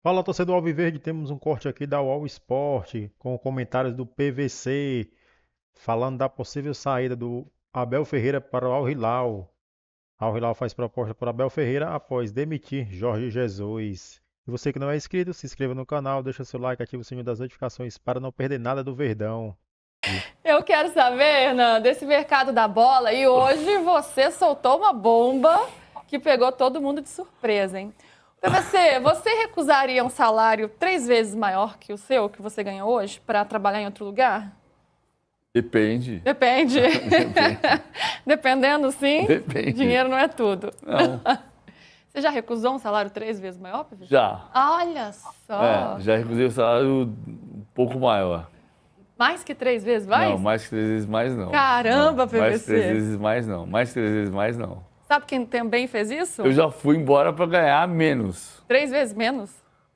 Fala, torcedor Alviverde, temos um corte aqui da UOL Sport, com comentários do PVC, falando da possível saída do Abel Ferreira para o Al Hilal. Al Hilal faz proposta para Abel Ferreira após demitir Jorge Jesus. E você que não é inscrito, se inscreva no canal, deixa seu like, ativa o sininho das notificações para não perder nada do Verdão. Eu quero saber, Hernan, desse mercado da bola e hoje você soltou uma bomba que pegou todo mundo de surpresa, hein? PVC, você recusaria um salário 3 vezes maior que o seu, que você ganha hoje, para trabalhar em outro lugar? Depende. Depende. Depende. Dependendo, sim. Depende. Dinheiro não é tudo. Não. Você já recusou um salário 3 vezes maior, PVC? Já. Olha só. Já recusei o salário um pouco maior. Mais que 3 vezes mais? Não, mais que 3 vezes mais não. Caramba, Não, mais que 3 PVC. vezes mais não. Mais que 3 vezes mais não. Sabe quem também fez isso? Eu já fui embora para ganhar menos. 3 vezes menos?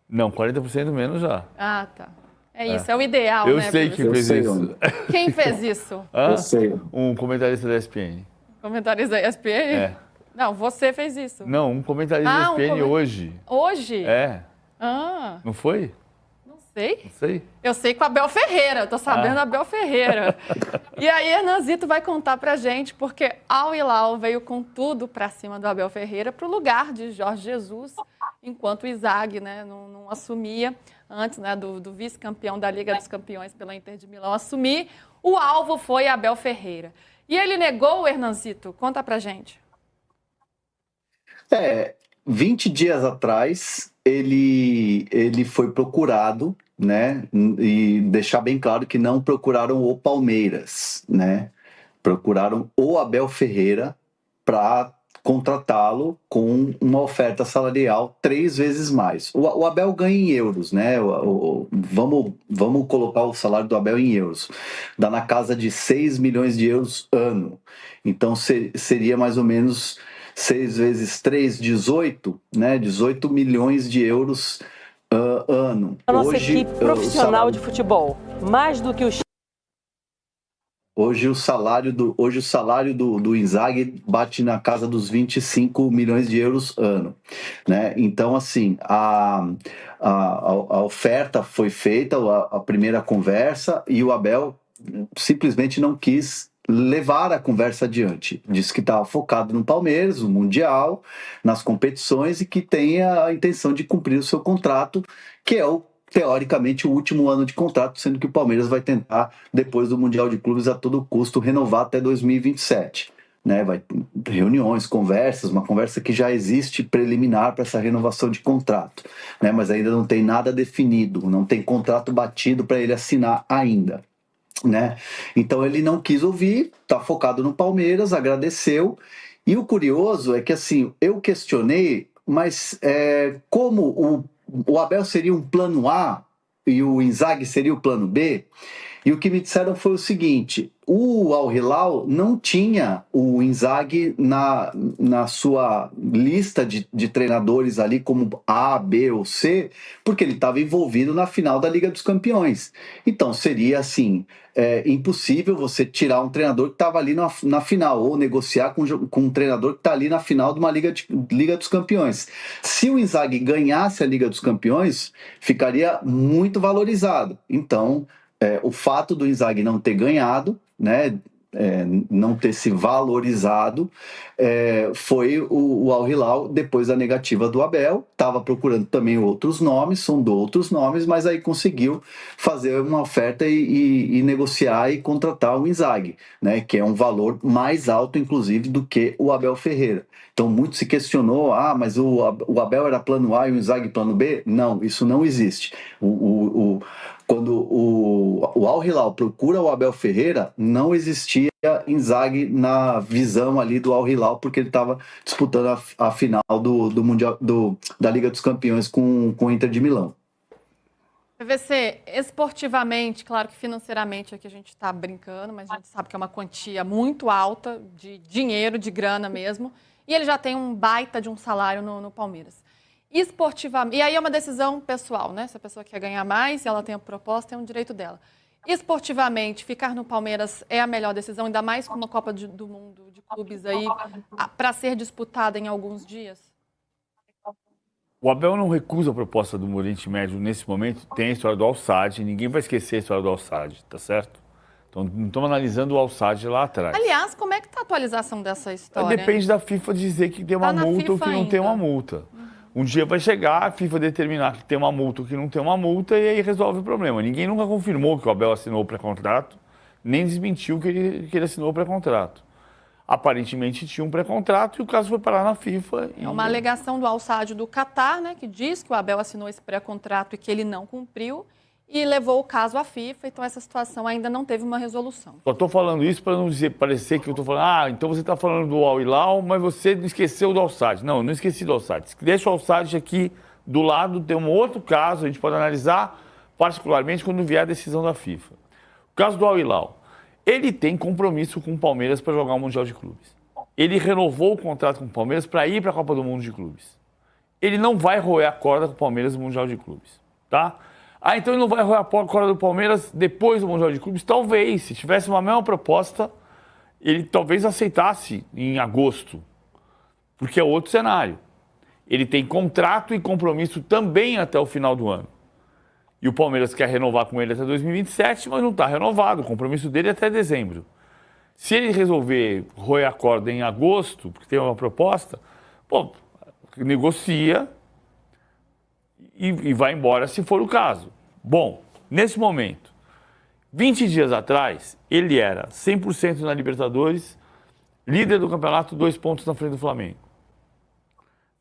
Não, 40% menos já. Ah, tá. É isso, é o ideal, Eu né? sei PVC? quem fez sei isso. onde. Quem fez isso? Hã? Eu sei. Um comentarista da ESPN. Comentarista da ESPN? É. Não, você fez isso. Não, um comentarista da ESPN hoje. Hoje? É. Ah, Não foi? não sei. Não sei. Eu sei com a Abel Ferreira, eu tô sabendo a Abel Ferreira. E aí, Hernanzito vai contar pra gente, porque Al Hilal veio com tudo pra cima do Abel Ferreira, pro lugar de Jorge Jesus, enquanto o Izag, né, não assumia, antes, né, do vice-campeão da Liga dos Campeões pela Inter de Milão assumir, o alvo foi Abel Ferreira. E ele negou o Hernanzito? Conta pra gente. 20 dias atrás ele foi procurado, né? E deixar bem claro que não procuraram o Palmeiras, né? Procuraram o Abel Ferreira para contratá-lo com uma oferta salarial 3 vezes mais. O Abel ganha em euros, né? Vamos colocar o salário do Abel em euros. Dá na casa de 6 milhões de euros ano. Então seria mais ou menos 6 vezes 3, 18, né? 18 milhões de euros ano. A nossa equipe profissional de futebol, mais do que os Hoje o salário do Inzaghi bate na casa dos 25 milhões de euros ano, né? Então, assim, a oferta foi feita, a primeira conversa, e o Abel simplesmente não quis levar a conversa adiante. Disse que estava focado no Palmeiras, no Mundial, nas competições, e que tem a intenção de cumprir o seu contrato, que é teoricamente o último ano de contrato, sendo que o Palmeiras vai tentar, depois do Mundial de Clubes, a todo custo, renovar até 2027. Né, vai reuniões, conversas, uma conversa que já existe preliminar para essa renovação de contrato, né, mas ainda não tem nada definido, não tem contrato batido para ele assinar ainda. Né? Então ele não quis ouvir, está focado no Palmeiras, agradeceu. E o curioso é que assim, eu questionei, mas como o Abel seria um plano A e o Inzaghi seria o plano B, e o que me disseram foi o seguinte: o Al Hilal não tinha o Inzaghi na sua lista de treinadores ali como A, B ou C, porque ele estava envolvido na final da Liga dos Campeões. Então seria assim, impossível você tirar um treinador que estava ali na final, ou negociar com um treinador que está ali na final de uma Liga dos Campeões. Se o Inzaghi ganhasse a Liga dos Campeões, ficaria muito valorizado. Então, o fato do Inzaghi não ter ganhado, né, não ter se valorizado, foi o Al Hilal, depois da negativa do Abel, estava procurando também outros nomes, sondou outros nomes, mas aí conseguiu fazer uma oferta e negociar e contratar o Inzaghi, né, que é um valor mais alto, inclusive, do que o Abel Ferreira. Então, muito se questionou, mas o Abel era plano A e o Inzaghi plano B? Não, isso não existe. Quando o Al Hilal procura o Abel Ferreira, não existia Inzaghi na visão ali do Al Hilal, porque ele estava disputando a final do Mundial, da Liga dos Campeões com o Inter de Milão. PVC, esportivamente, claro que financeiramente aqui a gente está brincando, mas a gente sabe que é uma quantia muito alta de dinheiro, de grana mesmo, e ele já tem um baita de um salário no Palmeiras. Esportivamente, e aí é uma decisão pessoal, né? Se a pessoa quer ganhar mais, se ela tem a proposta, é um direito dela. Esportivamente, ficar no Palmeiras é a melhor decisão, ainda mais com uma Copa do Mundo de clubes aí para ser disputada em alguns dias? O Abel não recusa a proposta do Oriente Médio nesse momento. Tem a história do Al-Sadd, ninguém vai esquecer a história do Al-Sadd, tá certo? Então, não estamos analisando o Al-Sadd lá atrás. Aliás, como é que está a atualização dessa história? Depende da FIFA dizer que tem uma multa ou que não tem uma multa. Um dia vai chegar, a FIFA determinar que tem uma multa ou que não tem uma multa e aí resolve o problema. Ninguém nunca confirmou que o Abel assinou o pré-contrato, nem desmentiu que ele assinou o pré-contrato. Aparentemente tinha um pré-contrato e o caso foi parar na FIFA. É uma alegação do Al-Sadd do Catar, né, que diz que o Abel assinou esse pré-contrato e que ele não cumpriu e levou o caso à FIFA. Então essa situação ainda não teve uma resolução. Só estou falando isso para não parecer que eu estou falando, então você está falando do Al-Hilal, mas você esqueceu do Al-Sadd. Não, eu não esqueci do Al-Sadd. Deixa o Al-Sadd aqui do lado, tem um outro caso, a gente pode analisar particularmente quando vier a decisão da FIFA. O caso do Al-Hilal. Ele tem compromisso com o Palmeiras para jogar o Mundial de Clubes. Ele renovou o contrato com o Palmeiras para ir para a Copa do Mundo de Clubes. Ele não vai roer a corda com o Palmeiras no Mundial de Clubes, tá? Então ele não vai roer a corda do Palmeiras depois do Mundial de Clubes? Talvez, se tivesse uma mesma proposta, ele talvez aceitasse em agosto, porque é outro cenário. Ele tem contrato e compromisso também até o final do ano. E o Palmeiras quer renovar com ele até 2027, mas não está renovado. O compromisso dele é até dezembro. Se ele resolver roer a corda em agosto, porque tem uma proposta, negocia e vai embora se for o caso. Bom, nesse momento, 20 dias atrás, ele era 100% na Libertadores, líder do campeonato, 2 pontos na frente do Flamengo.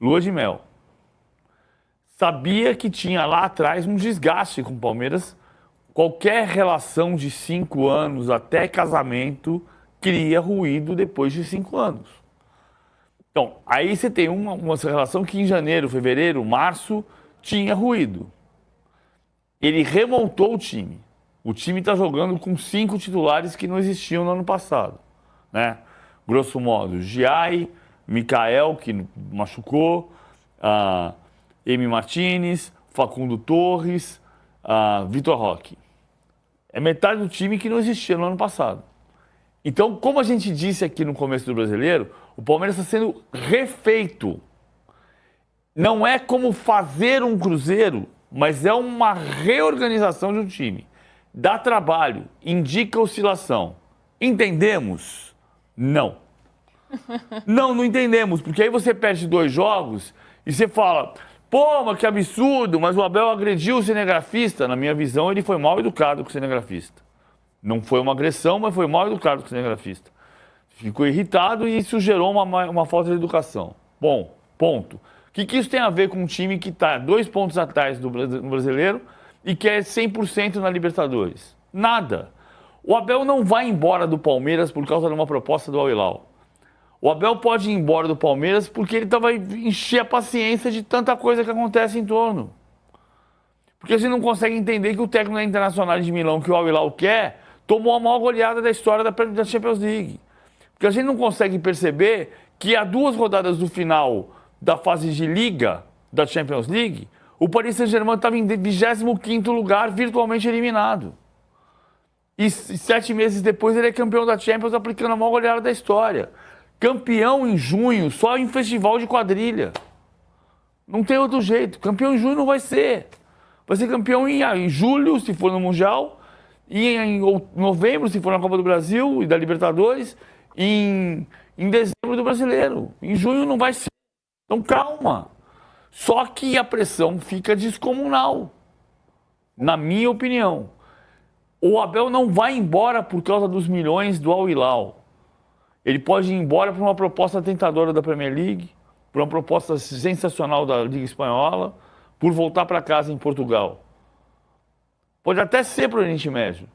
Lua de mel. Sabia que tinha lá atrás um desgaste com o Palmeiras. Qualquer relação de 5 anos até casamento cria ruído depois de 5 anos. Então, aí você tem uma relação que em janeiro, fevereiro, março tinha ruído. Ele remontou o time. O time está jogando com 5 titulares que não existiam no ano passado, né? Grosso modo, Giai, Mikael, que machucou, Emi Martinez, Facundo Torres, Vitor Roque. É metade do time que não existia no ano passado. Então, como a gente disse aqui no começo do Brasileiro, o Palmeiras está sendo refeito. Não é como fazer um Cruzeiro, mas é uma reorganização de um time. Dá trabalho, indica oscilação. Entendemos? Não. Não entendemos, porque aí você perde 2 jogos e você fala... Pô, mas que absurdo, mas o Abel agrediu o cinegrafista. Na minha visão, ele foi mal educado com o cinegrafista. Não foi uma agressão, mas foi mal educado com o cinegrafista. Ficou irritado e isso gerou uma falta de educação. Bom, ponto. O que isso tem a ver com um time que está 2 pontos atrás no Brasileiro e que é 100% na Libertadores? Nada. O Abel não vai embora do Palmeiras por causa de uma proposta do Al-Hilal. O Abel pode ir embora do Palmeiras porque ele vai encher a paciência de tanta coisa que acontece em torno. Porque você não consegue entender que o técnico da Internacional de Milão, que o Al-Hilal quer, tomou a maior goleada da história da Champions League. Porque a gente não consegue perceber que há 2 rodadas do final da fase de Liga da Champions League, o Paris Saint-Germain estava em 25º lugar, virtualmente eliminado. E 7 meses depois ele é campeão da Champions, aplicando a maior goleada da história. Campeão em junho, só em festival de quadrilha. Não tem outro jeito. Campeão em junho não vai ser. Vai ser campeão em julho, se for no Mundial, e em novembro, se for na Copa do Brasil e da Libertadores, e em dezembro do Brasileiro. Em junho não vai ser. Então calma. Só que a pressão fica descomunal, na minha opinião. O Abel não vai embora por causa dos milhões do Al-Hilal. Ele pode ir embora por uma proposta tentadora da Premier League, por uma proposta sensacional da Liga Espanhola, por voltar para casa em Portugal. Pode até ser para o Oriente Médio,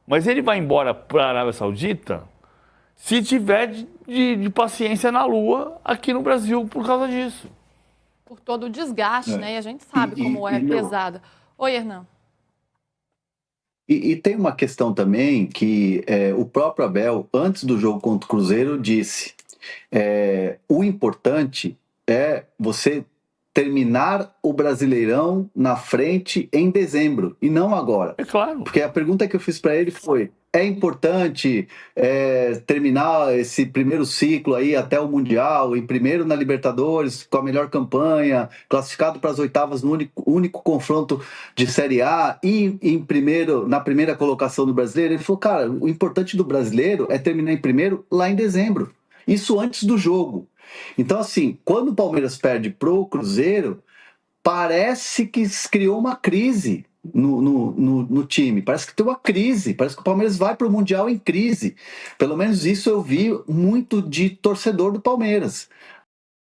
mas ele vai embora para a Arábia Saudita se tiver de paciência na Lua aqui no Brasil por causa disso. Por todo o desgaste, né? E a gente sabe como é pesado. Oi, Hernan. E tem uma questão também que o próprio Abel, antes do jogo contra o Cruzeiro, disse: o importante é você terminar o Brasileirão na frente em dezembro e não agora. É claro. Porque a pergunta que eu fiz para ele foi: é importante terminar esse primeiro ciclo aí até o Mundial, em primeiro na Libertadores, com a melhor campanha, classificado para as oitavas no único confronto de Série A e na primeira colocação do Brasileiro? Ele falou: cara, o importante do Brasileiro é terminar em primeiro lá em dezembro. Isso antes do jogo. Então, assim, quando o Palmeiras perde pro Cruzeiro, parece que criou uma crise no time. Parece que tem uma crise. Parece que o Palmeiras vai para o Mundial em crise. Pelo menos isso eu vi muito de torcedor do Palmeiras.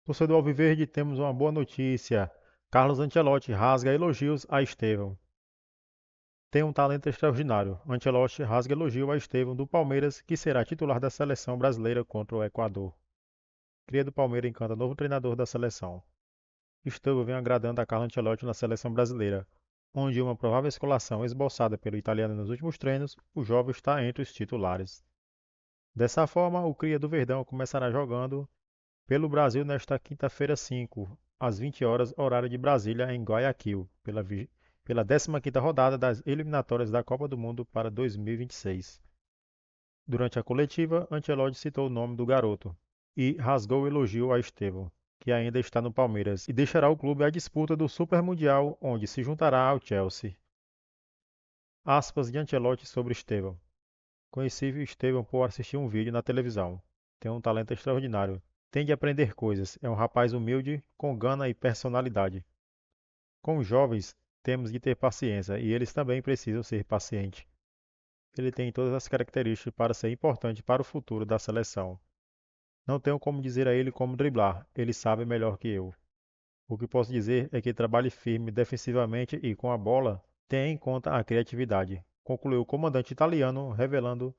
Torcedor Alviverde, temos uma boa notícia. Carlos Ancelotti rasga elogios a Estevão. Tem um talento extraordinário. Ancelotti rasga elogio a Estevão do Palmeiras, que será titular da seleção brasileira contra o Equador. Cria do Palmeiras encanta novo treinador da seleção. Estevão vem agradando a Carlo Ancelotti na seleção brasileira, onde uma provável escalação esboçada pelo italiano nos últimos treinos, o jovem está entre os titulares. Dessa forma, o cria do Verdão começará jogando pelo Brasil nesta quinta-feira 5, às 20 horas, horário de Brasília, em Guayaquil, pela 15ª rodada das eliminatórias da Copa do Mundo para 2026. Durante a coletiva, Ancelotti citou o nome do garoto e rasgou o elogio a Estevão, que ainda está no Palmeiras e deixará o clube à disputa do Super Mundial, onde se juntará ao Chelsea. Aspas de Ancelotti sobre Estevão. Conheci Estevão por assistir um vídeo na televisão. Tem um talento extraordinário. Tem de aprender coisas. É um rapaz humilde, com gana e personalidade. Com os jovens, temos de ter paciência e eles também precisam ser pacientes. Ele tem todas as características para ser importante para o futuro da seleção. Não tenho como dizer a ele como driblar, ele sabe melhor que eu. O que posso dizer é que trabalhe firme defensivamente e com a bola tenha em conta a criatividade, concluiu o comandante italiano, revelando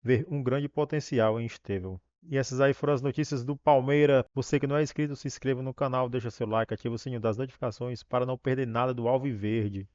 ver um grande potencial em Estevão. E essas aí foram as notícias do Palmeiras. Você que não é inscrito, se inscreva no canal, deixa seu like, ativa o sininho das notificações para não perder nada do Alviverde.